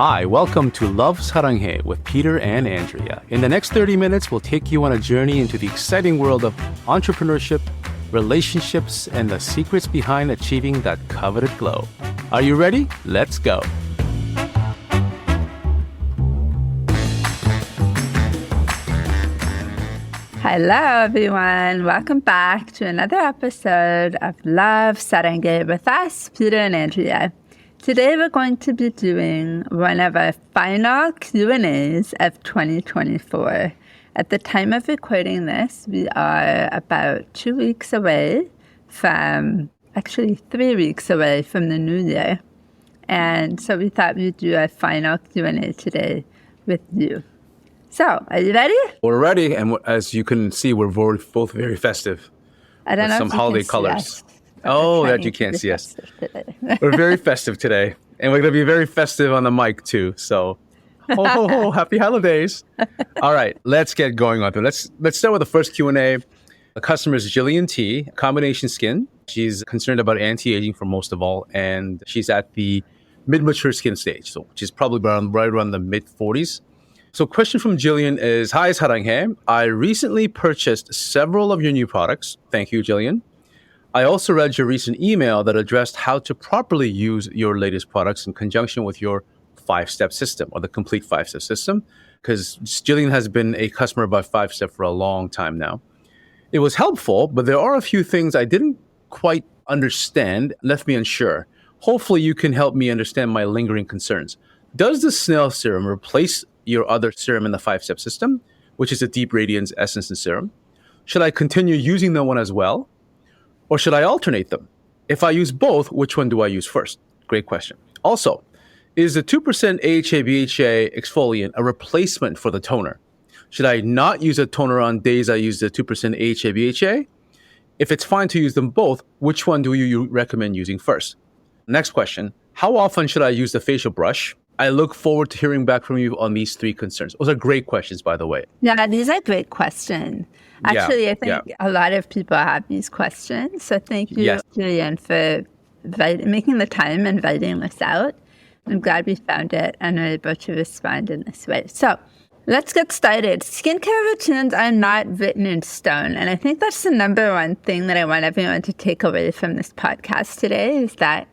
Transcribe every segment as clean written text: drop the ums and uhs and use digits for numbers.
Hi, welcome to Love Saranghae with Peter and Andrea. In the next 30 minutes, we'll take you on a journey into the exciting world of entrepreneurship, relationships, and the secrets behind achieving that coveted glow. Are you ready? Let's go. Hello, everyone. Welcome back to another episode of Love Saranghae with us, Peter and Andrea. Today, we're going to be doing one of our final Q&As of 2024. At the time of recording this, we are about 2 weeks away from, actually 3 weeks away from the new year. And so we thought we'd do our final Q&A today with you. So, are you ready? We're ready, and as you can see, we're both very festive. I don't know some if you holiday can see colors. us. Oh, that you can't see us. We're very festive today, and we're going to be very festive on the mic too. So, happy holidays! All right, let's get going on. Let's start with the first Q&A. The customer is Jillian T, combination skin. She's concerned about anti-aging for most of all, and she's at the mid-mature skin stage, so which is probably right around the mid-40s. So question from Jillian is, Hi, Saranghae. I recently purchased several of your new products. Thank you, Jillian. I also read your recent email that addressed how to properly use your latest products in conjunction with your 5-step system or the complete 5-step system, because Jillian has been a customer of 5-step for a long time now. It was helpful, but there are a few things I didn't quite understand, left me unsure. Hopefully you can help me understand my lingering concerns. Does the snail serum replace your other serum in the 5-step system, which is a Deep Radiance Essence and Serum? Should I continue using that one as well? Or should I alternate them? If I use both, which one do I use first? Great question. Also, is the 2% AHA/BHA exfoliant a replacement for the toner? Should I not use a toner on days I use the 2% AHA/BHA? If it's fine to use them both, which one do you recommend using first? Next question, how often should I use the facial brush? I look forward to hearing back from you on these 3 concerns. Those are great questions, by the way. Yeah, these are great questions. Actually, I think a lot of people have these questions. So thank you, Julian, for making the time and writing this out. I'm glad we found it and are able to respond in this way. So let's get started. Skincare routines are not written in stone. And I think that's the number one thing that I want everyone to take away from this podcast today is that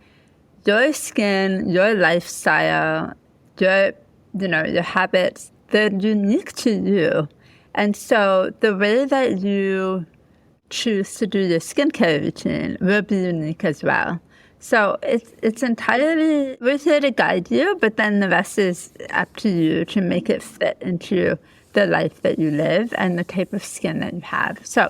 your skin, your lifestyle, your habits, they're unique to you. And so the way that you choose to do your skincare routine will be unique as well. So it's entirely, we're here to guide you, but then the rest is up to you to make it fit into the life that you live and the type of skin that you have. So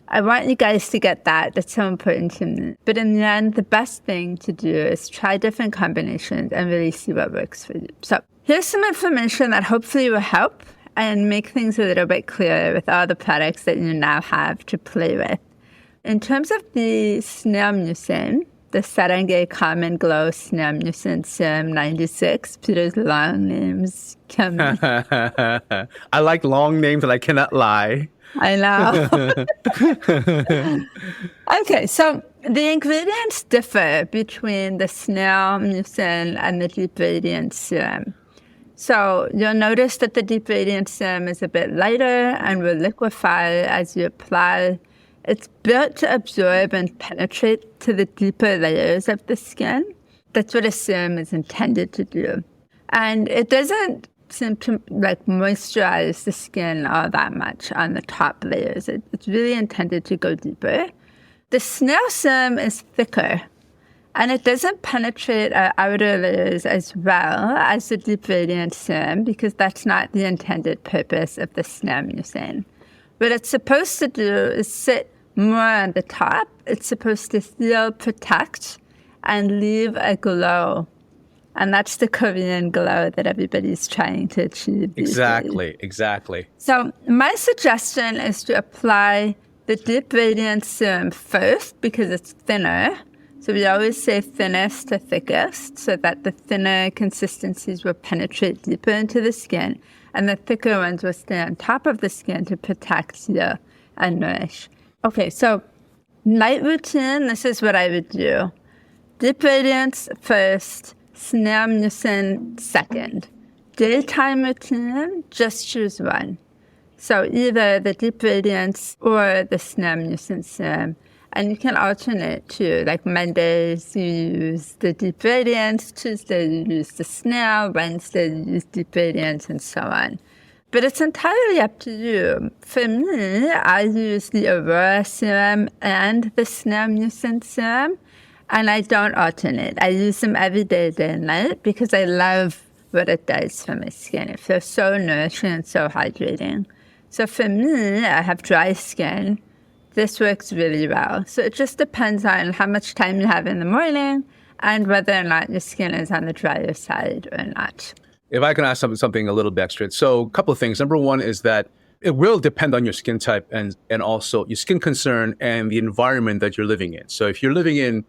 I want you guys to get that. That's so important to me. But in the end, the best thing to do is try different combinations and really see what works for you. So here's some information that hopefully will help and make things a little bit clearer with all the products that you now have to play with. In terms of the snail mucin, the Saranghae Common Glow Snail Mucin Serum 96, Peter's long names come. I like long names and I cannot lie. I know. Okay, so the ingredients differ between the snail mucin and the Deep Radiance Serum. So you'll notice that the Deep Radiance Serum is a bit lighter and will liquefy as you apply. It's built to absorb and penetrate to the deeper layers of the skin. That's what a serum is intended to do. And it doesn't seem to moisturize the skin all that much on the top layers. It's really intended to go deeper. The snail serum is thicker, and it doesn't penetrate our outer layers as well as the Deep Radiance Serum because that's not the intended purpose of the snail mucin. What it's supposed to do is sit more on the top. It's supposed to heal, protect, and leave a glow. And that's the Korean glow that everybody's trying to achieve. Exactly. So my suggestion is to apply the Deep Radiance Serum first because it's thinner. So we always say thinnest to thickest so that the thinner consistencies will penetrate deeper into the skin and the thicker ones will stay on top of the skin to protect, heal, and nourish. Okay, so night routine, this is what I would do. Deep Radiance first, snail mucin second. Daytime routine, just choose one. So either the Deep Radiance or the snail mucin serum. And you can alternate too. Like Mondays, you use the Deep Radiance. Tuesday, you use the snail. Wednesday, you use Deep Radiance, and so on. But it's entirely up to you. For me, I use the Aurora serum and the snail mucin serum. And I don't alternate. I use them every day, day and night, because I love what it does for my skin. It feels so nourishing and so hydrating. So for me, I have dry skin. This works really well. So it just depends on how much time you have in the morning and whether or not your skin is on the drier side or not. If I can ask something a little bit extra. So a couple of things. Number one is that it will depend on your skin type and also your skin concern and the environment that you're living in. So if you're living in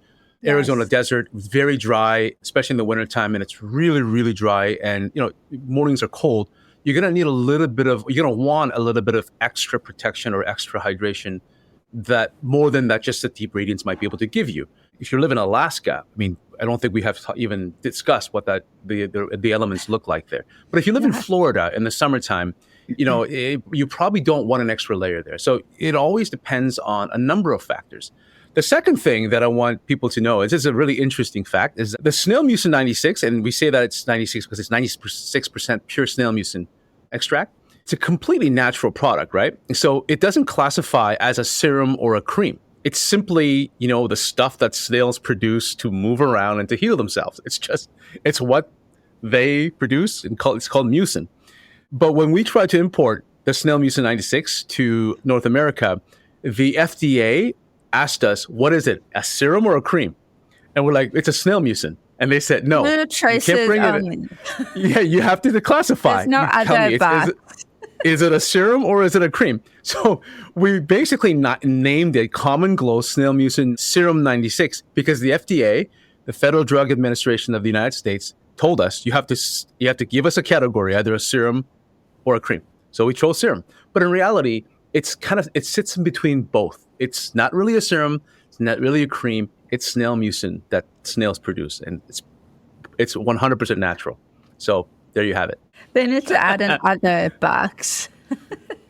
Arizona desert, very dry, especially in the wintertime, and it's really, really dry, and mornings are cold, you're going to need you're going to want a little bit of extra protection or extra hydration that more than that just the Deep Radiance might be able to give you. If you live in Alaska, I don't think we have even discussed what the elements look like there. But if you live in Florida in the summertime, you probably don't want an extra layer there. So it always depends on a number of factors. The second thing that I want people to know is, this is a really interesting fact, is the snail mucin 96, and we say that it's 96 because it's 96% pure snail mucin extract. It's a completely natural product, right? So it doesn't classify as a serum or a cream. It's simply, the stuff that snails produce to move around and to heal themselves. It's what they produce, and it's called mucin. But when we tried to import the snail mucin 96 to North America, the FDA asked us, what is it, a serum or a cream? And we're like, it's a snail mucin. And they said, no, you can't bring it. Yeah, you have to classify. There's no other box. Is it a serum or is it a cream? So we basically named it Common Glow Snail Mucin Serum 96 because the FDA, the Federal Drug Administration of the United States, told us you have to give us a category, either a serum or a cream. So we chose serum. But in reality, it sits in between both. It's not really a serum. It's not really a cream. It's snail mucin that snails produce, and it's 100% natural. So there you have it. They need to add an other box.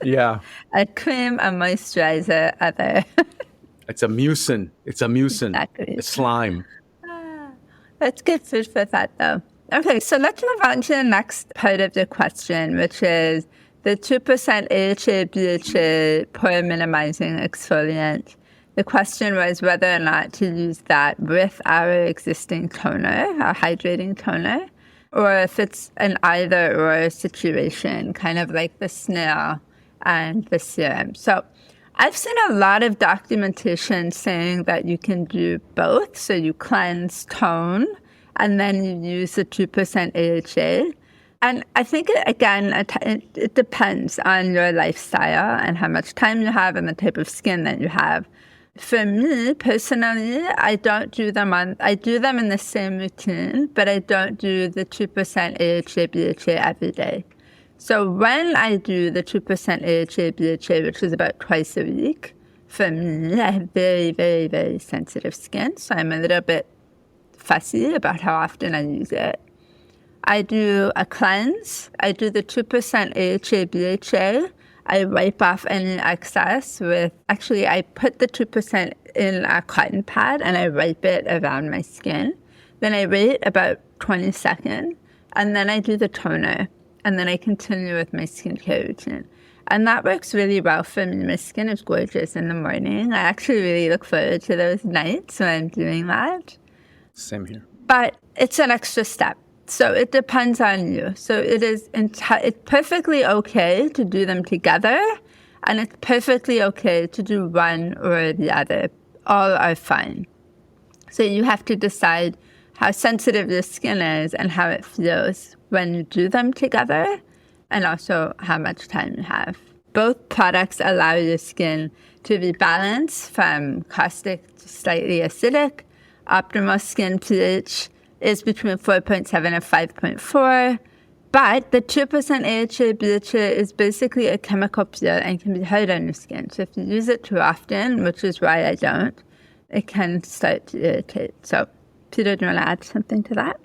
Yeah. A cream, a moisturizer, other. It's a mucin. Exactly. It's slime. That's good food for thought, though. Okay, so let's move on to the next part of the question, which is the 2% AHA, BHA pore minimizing exfoliant. The question was whether or not to use that with our existing toner, our hydrating toner, or if it's an either-or situation, kind of like the snail and the serum. So I've seen a lot of documentation saying that you can do both. So you cleanse, tone, and then you use the 2% AHA. And I think, it depends on your lifestyle and how much time you have and the type of skin that you have. For me, personally, I don't do them I do them in the same routine, but I don't do the 2% AHA, BHA every day. So when I do the 2% AHA, BHA, which is about twice a week, for me, I have very, very, very sensitive skin, so I'm a little bit fussy about how often I use it. I do a cleanse. I do the 2% AHA, BHA. I wipe off any excess I put the 2% in a cotton pad and I wipe it around my skin. Then I wait about 20 seconds and then I do the toner and then I continue with my skincare routine. And that works really well for me. My skin is gorgeous in the morning. I actually really look forward to those nights when I'm doing that. Same here. But it's an extra step. So it depends on you. So it's perfectly okay to do them together, and it's perfectly okay to do one or the other. All are fine. So you have to decide how sensitive your skin is and how it feels when you do them together, and also how much time you have. Both products allow your skin to be balanced from caustic to slightly acidic. Optimal skin pH is between 4.7 and 5.4, but the 2% AHA, BHA is basically a chemical peel and can be hard on your skin. So if you use it too often, which is why I don't, it can start to irritate. So, Peter, do you want to add something to that?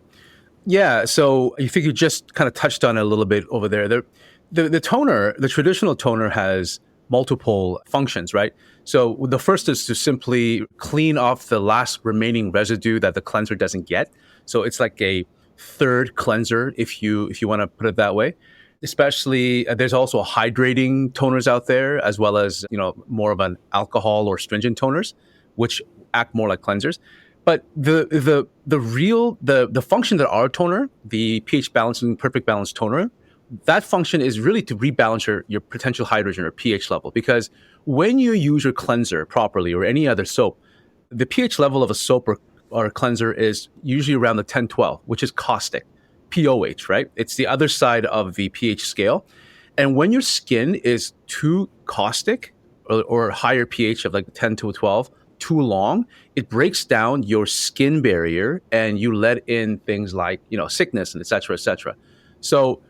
Yeah, so I think you just kind of touched on it a little bit over there. The toner, the traditional toner has multiple functions, right? So the first is to simply clean off the last remaining residue that the cleanser doesn't get. So it's like a third cleanser, if you want to put it that way. Especially, there's also hydrating toners out there, as well as more of an alcohol or stringent toners, which act more like cleansers. But the function that our toner, the pH balancing perfect balance toner, that function is really to rebalance your potential hydrogen or pH level. Because when you use your cleanser properly or any other soap, the pH level of a soap or a cleanser is usually around the 10-12, which is caustic. POH, right? It's the other side of the pH scale. And when your skin is too caustic or higher pH of like 10 to 12, too long, it breaks down your skin barrier and you let in things like, sickness and et cetera, et cetera. So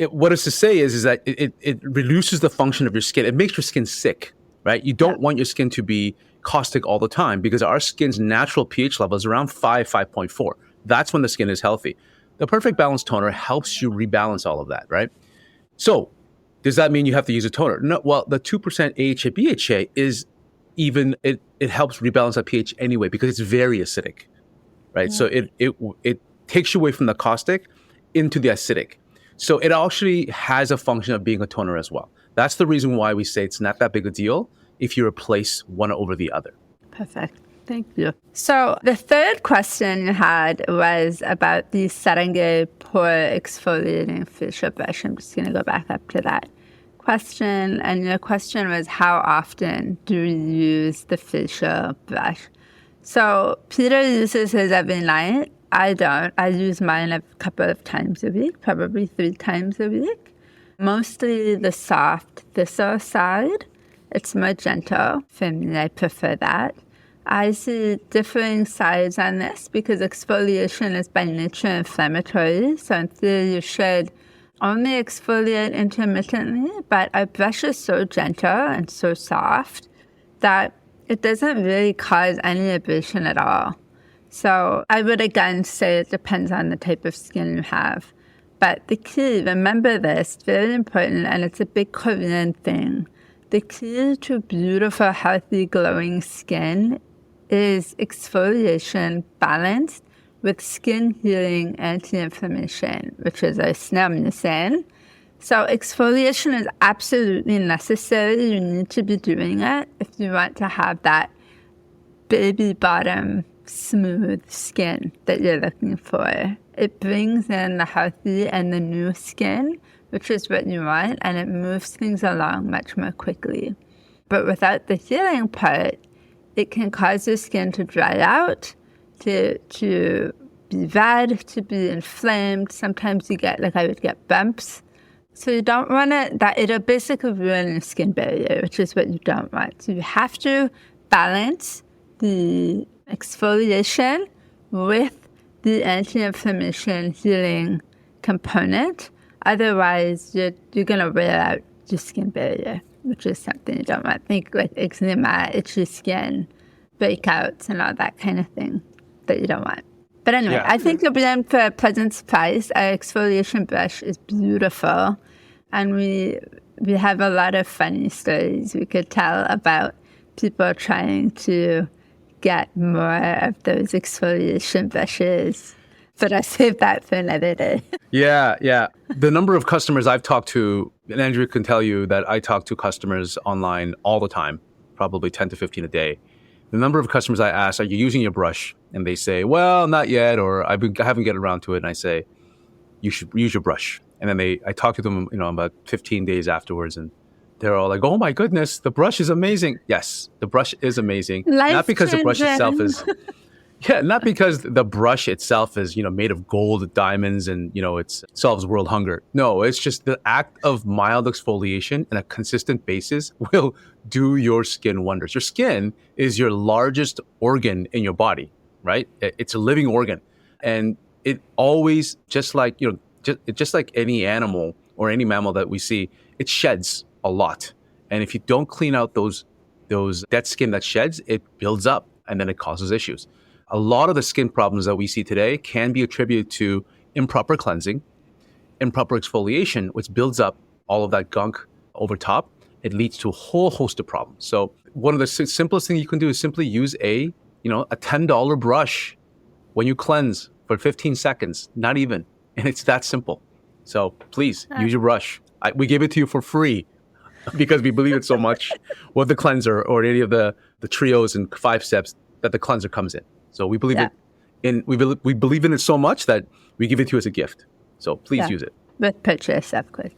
what it's to say is that it reduces the function of your skin. It makes your skin sick, right? You don't want your skin to be caustic all the time because our skin's natural pH level is around 5.4. That's when the skin is healthy. The perfect balance toner helps you rebalance all of that, right? So does that mean you have to use a toner? No. Well, the 2% AHA BHA is it helps rebalance that pH anyway because it's very acidic, right? Yeah. So it takes you away from the caustic into the acidic. So it actually has a function of being a toner as well. That's the reason why we say it's not that big a deal if you replace one over the other. Perfect. Thank you. So the third question you had was about the Saranghae pore exfoliating facial brush. I'm just going to go back up to that question. And your question was, how often do you use the facial brush? So Peter uses his every night. I don't. I use mine a couple of times a week, probably 3 times a week. Mostly the soft thistle side. It's more gentle. For me, I prefer that. I see differing sides on this because exfoliation is by nature inflammatory. So in theory, you should only exfoliate intermittently, but our brush is so gentle and so soft that it doesn't really cause any abrasion at all. So I would again say it depends on the type of skin you have. But the key, remember this, very important, and it's a big Korean thing. The key to beautiful, healthy, glowing skin is exfoliation balanced with skin healing anti-inflammation, which is a snail mucin. So exfoliation is absolutely necessary. You need to be doing it if you want to have that baby bottom smooth skin that you're looking for. It brings in the healthy and the new skin, which is what you want, and it moves things along much more quickly. But without the healing part, it can cause your skin to dry out, to be red, to be inflamed. Sometimes you get, I would get bumps. So you don't want it, it'll basically ruin your skin barrier, which is what you don't want. So you have to balance the exfoliation with the anti-inflammation healing component. Otherwise, you're going to wear out your skin barrier, which is something you don't want. Think like eczema, itchy skin, breakouts, and all that kind of thing that you don't want. But anyway, I think you'll be in for a pleasant surprise. Our exfoliation brush is beautiful, and we have a lot of funny stories we could tell about people trying to get more of those exfoliation brushes. But I saved that for another day. Yeah. The number of customers I've talked to, and Andrea can tell you that I talk to customers online all the time, probably 10 to 15 a day. The number of customers I ask, are you using your brush? And they say, well, not yet, or I haven't get around to it. And I say, you should use your brush. And then I talk to them, about 15 days afterwards, and they're all like, oh my goodness, the brush is amazing. Yes, the brush is amazing. Not because the brush itself is... Yeah, not because the brush itself is, made of gold, diamonds, and, it solves world hunger. No, it's just the act of mild exfoliation on a consistent basis will do your skin wonders. Your skin is your largest organ in your body, right? It's a living organ. And it always, just like any animal or any mammal that we see, it sheds a lot. And if you don't clean out those dead skin that sheds, it builds up and then it causes issues. A lot of the skin problems that we see today can be attributed to improper cleansing, improper exfoliation, which builds up all of that gunk over top. It leads to a whole host of problems. So one of the simplest things you can do is simply use a $10 brush when you cleanse for 15 seconds, not even. And it's that simple. So please use your brush. We give it to you for free because we believe it so much with the cleanser or any of the trios and 5 steps that the cleanser comes in. So we believe we believe in it so much that we give it to you as a gift. So please use it. With purchase, of course.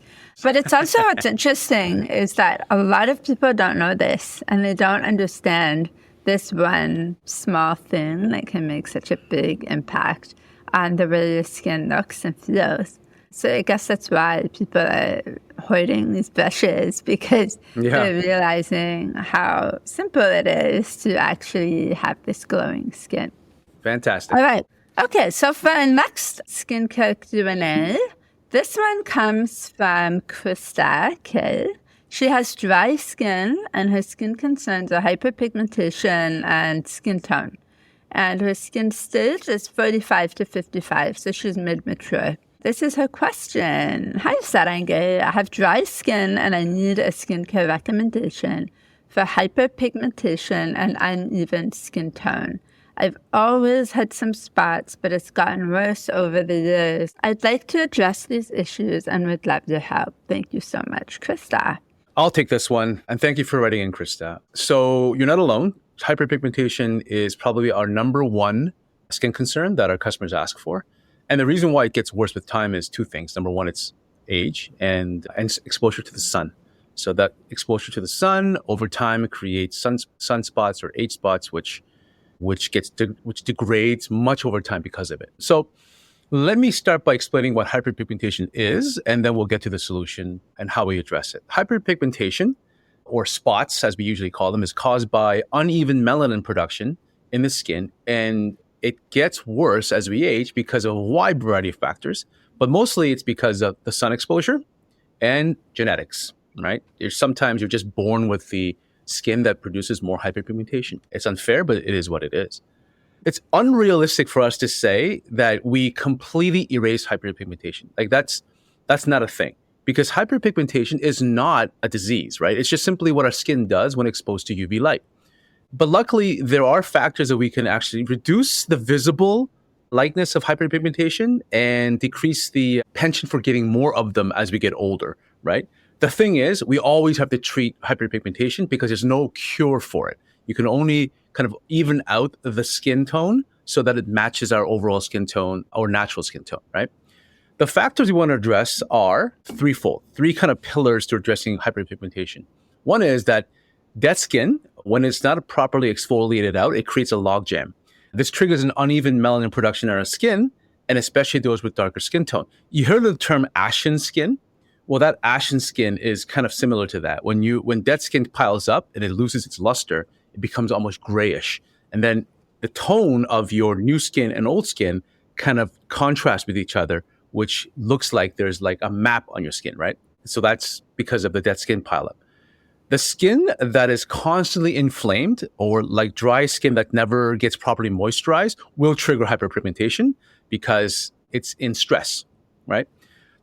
But it's also what's interesting is that a lot of people don't know this and they don't understand this one small thing that can make such a big impact on the way your skin looks and feels. So I guess that's why people are hoarding these brushes, because they're realizing how simple it is to actually have this glowing skin. Fantastic. All right. Okay, so for our next skincare Q&A, this one comes from Krista K. She has dry skin, and her skin concerns are hyperpigmentation and skin tone. And her skin stage is 45 to 55, so she's mid-mature. This is her question. Hi, Saranghae. I have dry skin, and I need a skincare recommendation for hyperpigmentation and uneven skin tone. I've always had some spots, but it's gotten worse over the years. I'd like to address these issues and would love your help. Thank you so much, Krista. I'll take this one. And thank you for writing in, Krista. So you're not alone. Hyperpigmentation is probably our number one skin concern that our customers ask for. And the reason why it gets worse with time is 2 things. Number one, it's age and exposure to the sun. So that exposure to the sun over time creates sunspots or age spots, which degrades much over time because of it. So let me start by explaining what hyperpigmentation is, and then we'll get to the solution and how we address it. Hyperpigmentation, or spots as we usually call them, is caused by uneven melanin production in the skin, and it gets worse as we age because of a wide variety of factors, but mostly it's because of the sun exposure and genetics, right? Sometimes you're just born with the skin that produces more hyperpigmentation. It's unfair, but it is what it is. It's unrealistic for us to say that we completely erase hyperpigmentation. Like that's not a thing, because hyperpigmentation is not a disease, right? It's just simply what our skin does when exposed to UV light. But luckily, there are factors that we can actually reduce the visible likeness of hyperpigmentation and decrease the penchant for getting more of them as we get older, right? The thing is, we always have to treat hyperpigmentation because there's no cure for it. You can only kind of even out the skin tone so that it matches our overall skin tone, our natural skin tone, right? The factors we want to address are threefold, 3 kind of pillars to addressing hyperpigmentation. One is that dead skin, when it's not properly exfoliated out, it creates a logjam. This triggers an uneven melanin production in our skin, and especially those with darker skin tone. You heard the term ashen skin? Well, that ashen skin is kind of similar to that. When dead skin piles up and it loses its luster, it becomes almost grayish. And then the tone of your new skin and old skin kind of contrast with each other, which looks like there's like a map on your skin, right? So that's because of the dead skin pileup. The skin that is constantly inflamed, or like dry skin that never gets properly moisturized, will trigger hyperpigmentation because it's in stress, right?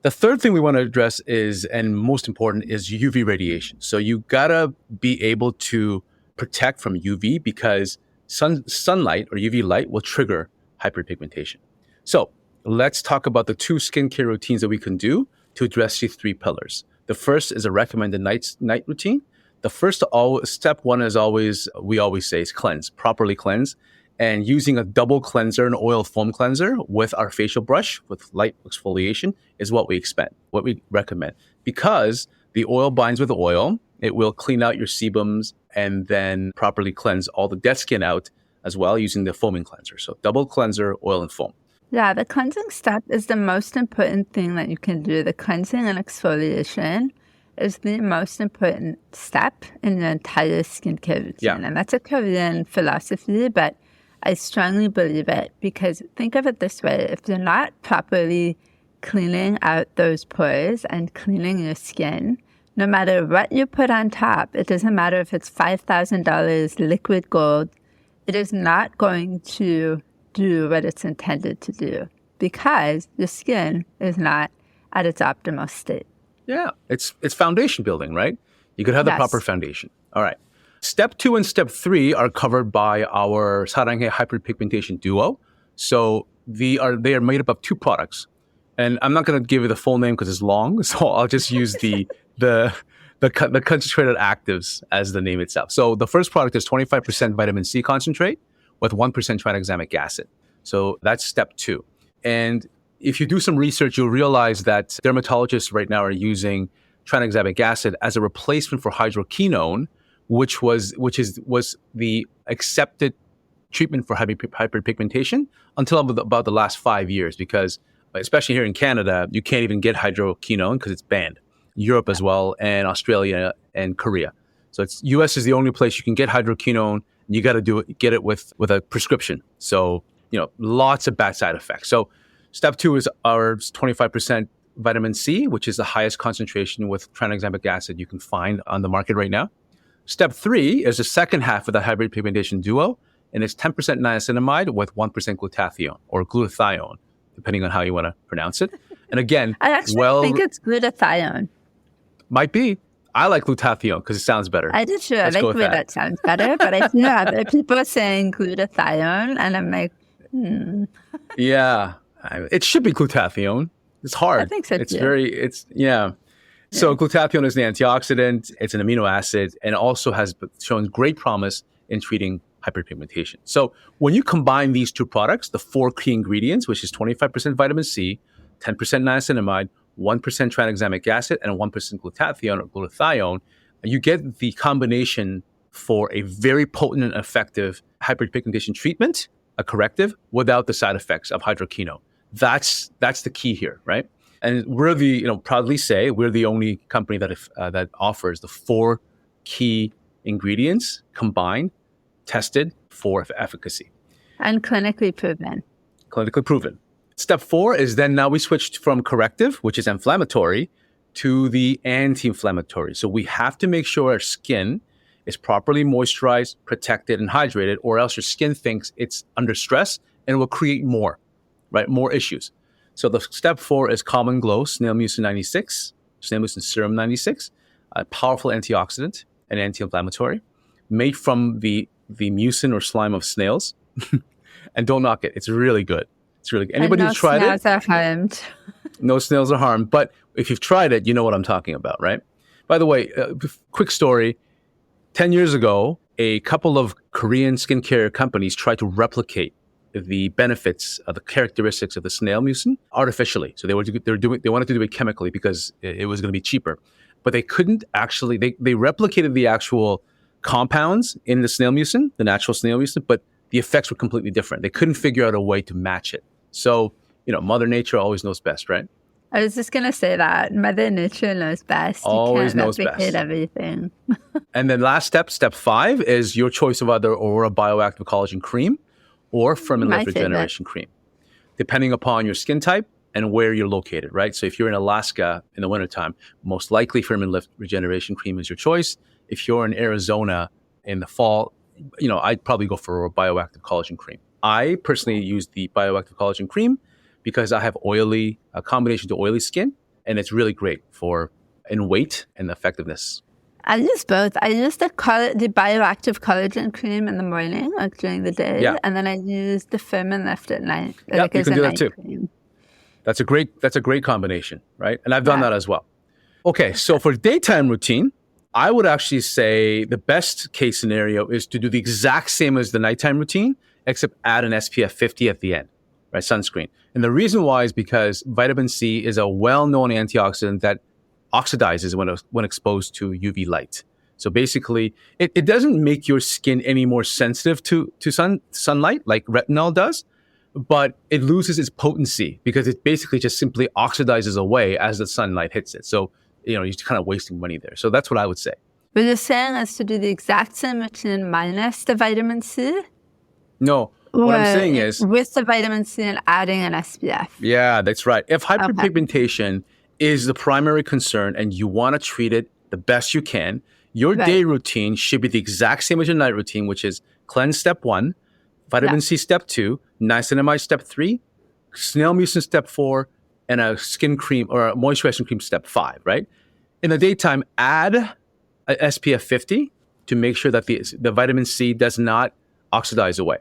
The third thing we want to address is, and most important, is UV radiation. So you gotta be able to protect from UV because sunlight or UV light will trigger hyperpigmentation. So let's talk about the 2 skincare routines that we can do to address these 3 pillars. The first is a recommended night routine. The first step one is we always say is cleanse, properly cleanse. And using a double cleanser, an oil foam cleanser with our facial brush with light exfoliation is what we recommend. Because the oil binds with the oil, it will clean out your sebums and then properly cleanse all the dead skin out as well using the foaming cleanser. So double cleanser, oil and foam. Yeah, the cleansing step is the most important thing that you can do. The cleansing and exfoliation is the most important step in the entire skincare routine. Yeah. And that's a Korean philosophy, but I strongly believe it because think of it this way. If you're not properly cleaning out those pores and cleaning your skin, no matter what you put on top, it doesn't matter if it's $5,000 liquid gold, it is not going to do what it's intended to do because your skin is not at its optimal state. Yeah, it's foundation building, right? You could have the proper foundation. All right. Step 2 and step 3 are covered by our Saranghae Hyperpigmentation Duo. So they are made up of 2 products. And I'm not going to give you the full name because it's long, so I'll just use the concentrated actives as the name itself. So the first product is 25% vitamin C concentrate with 1% tranexamic acid. So that's step 2. And if you do some research, you'll realize that dermatologists right now are using tranexamic acid as a replacement for hydroquinone, which was the accepted treatment for hyperpigmentation until about the last 5 years, because especially here in Canada, you can't even get hydroquinone because it's banned. Europe as well, and Australia and Korea. So US is the only place you can get hydroquinone. You got to get it with a prescription. So, lots of bad side effects. So step 2 is our 25% vitamin C, which is the highest concentration with tranexamic acid you can find on the market right now. Step 3 is the second half of the hyperpigmentation duo, and it's 10% niacinamide with 1% glutathione or glutathione, depending on how you want to pronounce it. And again, I actually think it's glutathione. Might be. I like glutathione because it sounds better. I do too. I like the way that sounds better, but I see other people saying glutathione, and I'm like, Yeah, it should be glutathione. It's hard. I think so too. So glutathione is an antioxidant. It's an amino acid, and also has shown great promise in treating hyperpigmentation. So when you combine these 2 products, the 4 key ingredients, which is 25% vitamin C, 10% niacinamide, 1% tranexamic acid, and 1% glutathione or glutathione, you get the combination for a very potent and effective hyperpigmentation treatment, a corrective, without the side effects of hydroquinone. That's the key here, right? And we're proudly say we're the only company that offers the 4 key ingredients combined, tested for efficacy. And clinically proven. Clinically proven. Step 4 is then now we switched from corrective, which is inflammatory, to the anti-inflammatory. So we have to make sure our skin is properly moisturized, protected, and hydrated, or else your skin thinks it's under stress and it will create more issues. So the step 4 is Common Glow Snail Mucin 96, Snail Mucin Serum 96, a powerful antioxidant and anti-inflammatory, made from the mucin or slime of snails. And don't knock it. It's really good. It's really good. Anybody who's tried it? No snails are harmed. No snails are harmed. But if you've tried it, you know what I'm talking about, right? By the way, quick story. 10 years ago, a couple of Korean skincare companies tried to replicate the benefits of the characteristics of the snail mucin artificially. So they wanted to do it chemically because it was going to be cheaper. But they couldn't actually, they replicated the actual compounds in the snail mucin, the natural snail mucin, but the effects were completely different. They couldn't figure out a way to match it. So, Mother Nature always knows best, right? I was just going to say that. Mother Nature knows best. Always knows best. You can't replicate everything. And then last step 5, is your choice of either Aurora Bioactive Collagen Cream or Firm and Lift Regeneration Cream, depending upon your skin type and where you're located, right? So if you're in Alaska in the wintertime, most likely Firm and Lift Regeneration Cream is your choice. If you're in Arizona in the fall, I'd probably go for a Bioactive Collagen Cream. I personally use the Bioactive Collagen Cream because I have a combination to oily skin, and it's really great in weight and effectiveness. I use both. I use the Bioactive Collagen Cream in the morning, like during the day, and then I use the Firm and Lift at night. Yeah, you can do that too. Cream. That's a great combination, right? And I've done that as well. Okay, so for daytime routine, I would actually say the best case scenario is to do the exact same as the nighttime routine, except add an SPF 50 at the end, right? Sunscreen. And the reason why is because vitamin C is a well-known antioxidant that oxidizes when exposed to UV light. So basically, it doesn't make your skin any more sensitive to sunlight like retinol does, but it loses its potency because it basically just simply oxidizes away as the sunlight hits it. So, you're kind of wasting money there. So that's what I would say. But you're saying is to do the exact same routine minus the vitamin C? No. What I'm saying is... with the vitamin C and adding an SPF. Yeah, that's right. If hyperpigmentation is the primary concern and you want to treat it the best you can, your day routine should be the exact same as your night routine, which is cleanse step 1, vitamin C step 2, niacinamide step 3, snail mucin step 4, and a skin cream or a moisturizing cream step 5, right? In the daytime, add a SPF 50 to make sure that the vitamin C does not oxidize away.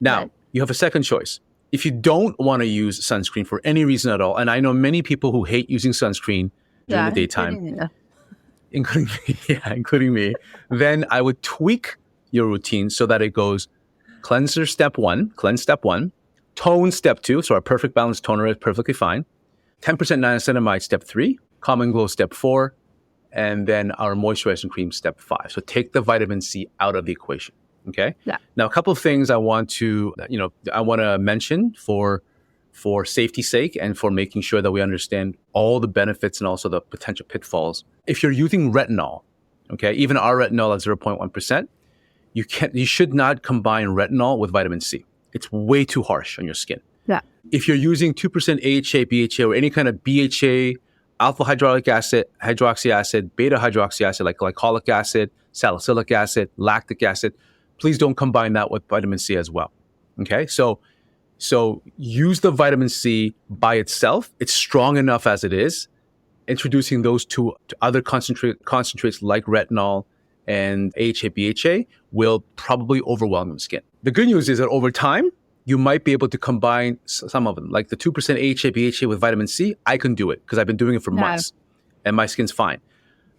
Now, you have a second choice. If you don't want to use sunscreen for any reason at all, and I know many people who hate using sunscreen during the daytime, including me, then I would tweak your routine so that it goes cleanse step 1, tone step 2, so our perfect balanced toner is perfectly fine, 10% niacinamide step 3, Calm & Glow step 4, and then our moisturizing cream step 5. So take the vitamin C out of the equation. Okay. Yeah. Now, a couple of things I want to mention for safety's sake and for making sure that we understand all the benefits and also the potential pitfalls. If you're using retinol, okay, even our retinol at 0.1%, you should not combine retinol with vitamin C. It's way too harsh on your skin. Yeah. If you're using 2% AHA, BHA, or any kind of BHA, alpha hydrochloric acid, hydroxy acid, beta hydroxy acid, like glycolic acid, salicylic acid, lactic acid, please don't combine that with vitamin C as well. Okay, so use the vitamin C by itself. It's strong enough as it is. Introducing those to other concentrates like retinol and AHA, BHA will probably overwhelm the skin. The good news is that over time, you might be able to combine some of them, like the 2% AHA, BHA with vitamin C. I can do it because I've been doing it for months and my skin's fine.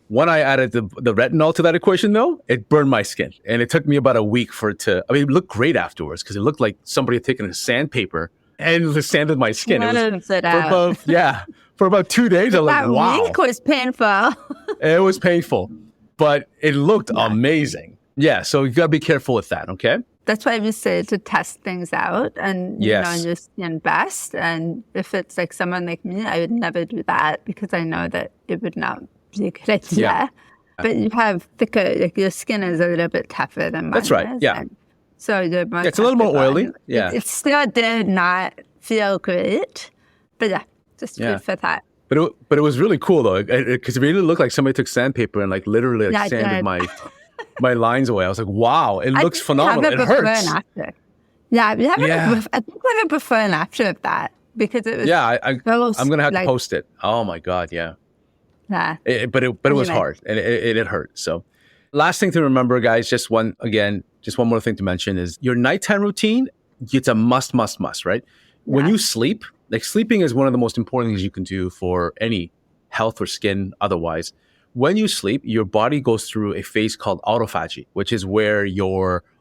When I added the retinol to that equation, though, it burned my skin. And it took me about a week for it to, it looked great afterwards because it looked like somebody had taken a sandpaper and just sanded my skin. For about 2 days, I was like, wow. That week was painful. It was painful, but it looked amazing. Yeah, so you got to be careful with that, okay? That's why we say to test things out and you know your skin best. And if it's like someone like me, I would never do that because I know that it would not be a good idea. Yeah. But you have thicker, like your skin is a little bit tougher than mine. That's right. Yeah. So you're more it's a little more oily. Yeah. It still did not feel great. But yeah, just good for that. But it was really cool though, because it really looked like somebody took sandpaper and like literally sanded my lines away. I was like, wow, it looks phenomenal. It hurts. I think we have a before and after of that because it was. Yeah, I'm gonna have to post it. Oh my god, yeah. Yeah. But it was hard and it hurt. So, last thing to remember, guys. Just one more thing to mention is your nighttime routine. It's a must, right? Yeah. When you sleep, like sleeping is one of the most important things you can do for any health or skin otherwise. When you sleep, your body goes through a phase called autophagy, which is where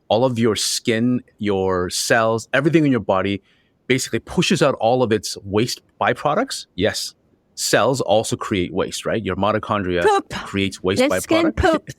all of your skin, your cells, everything in your body basically pushes out all of its waste byproducts. Yes, cells also create waste, right? Your mitochondria creates waste byproducts. Skin poop.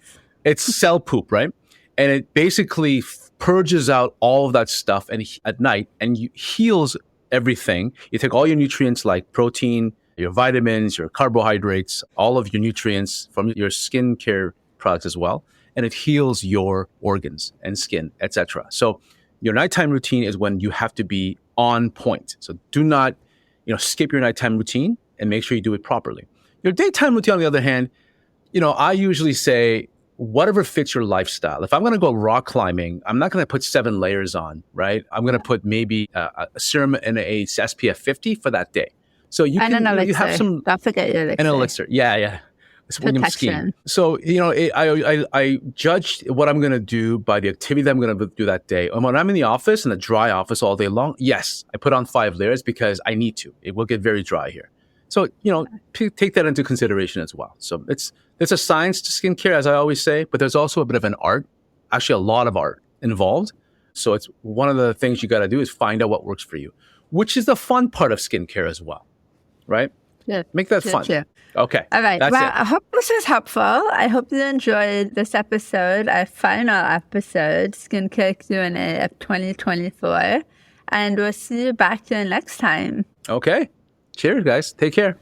It's cell poop, right? And it basically purges out all of that stuff at night and heals everything. You take all your nutrients like protein, your vitamins, your carbohydrates, all of your nutrients from your skincare products as well, and it heals your organs and skin, etc. So your nighttime routine is when you have to be on point. So do not, skip your nighttime routine and make sure you do it properly. Your daytime routine, on the other hand, I usually say whatever fits your lifestyle. If I'm going to go rock climbing, I'm not going to put 7 layers on, right? I'm going to put maybe a serum and a SPF 50 for that day. So you have some. Don't forget your elixir. An elixir, yeah. It's when you're skiing. So I judge what I'm going to do by the activity that I'm going to do that day. And when I'm in the office, in a dry office all day long, yes, I put on 5 layers because I need to. It will get very dry here. So take that into consideration as well. So there's a science to skincare, as I always say, but there's also a bit of an art, actually a lot of art involved. So it's one of the things you got to do is find out what works for you, which is the fun part of skincare as well. Right? Yeah. Make that fun. Sure. Okay. All right. I hope this was helpful. I hope you enjoyed this episode, our final episode, Skincare Q&A of 2024. And we'll see you back here next time. Okay. Cheers, guys. Take care.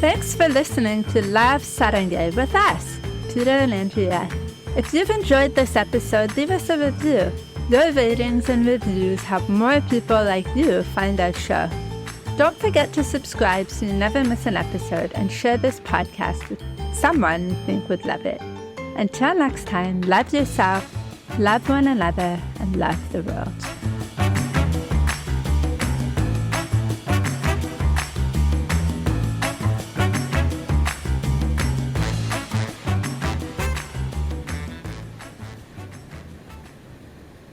Thanks for listening to Love Saranghae with us, Peter and Andrea. If you've enjoyed this episode, leave us a review. Your ratings and reviews help more people like you find our show. Don't forget to subscribe so you never miss an episode and share this podcast with someone you think would love it. Until next time, love yourself, love one another, and love the world.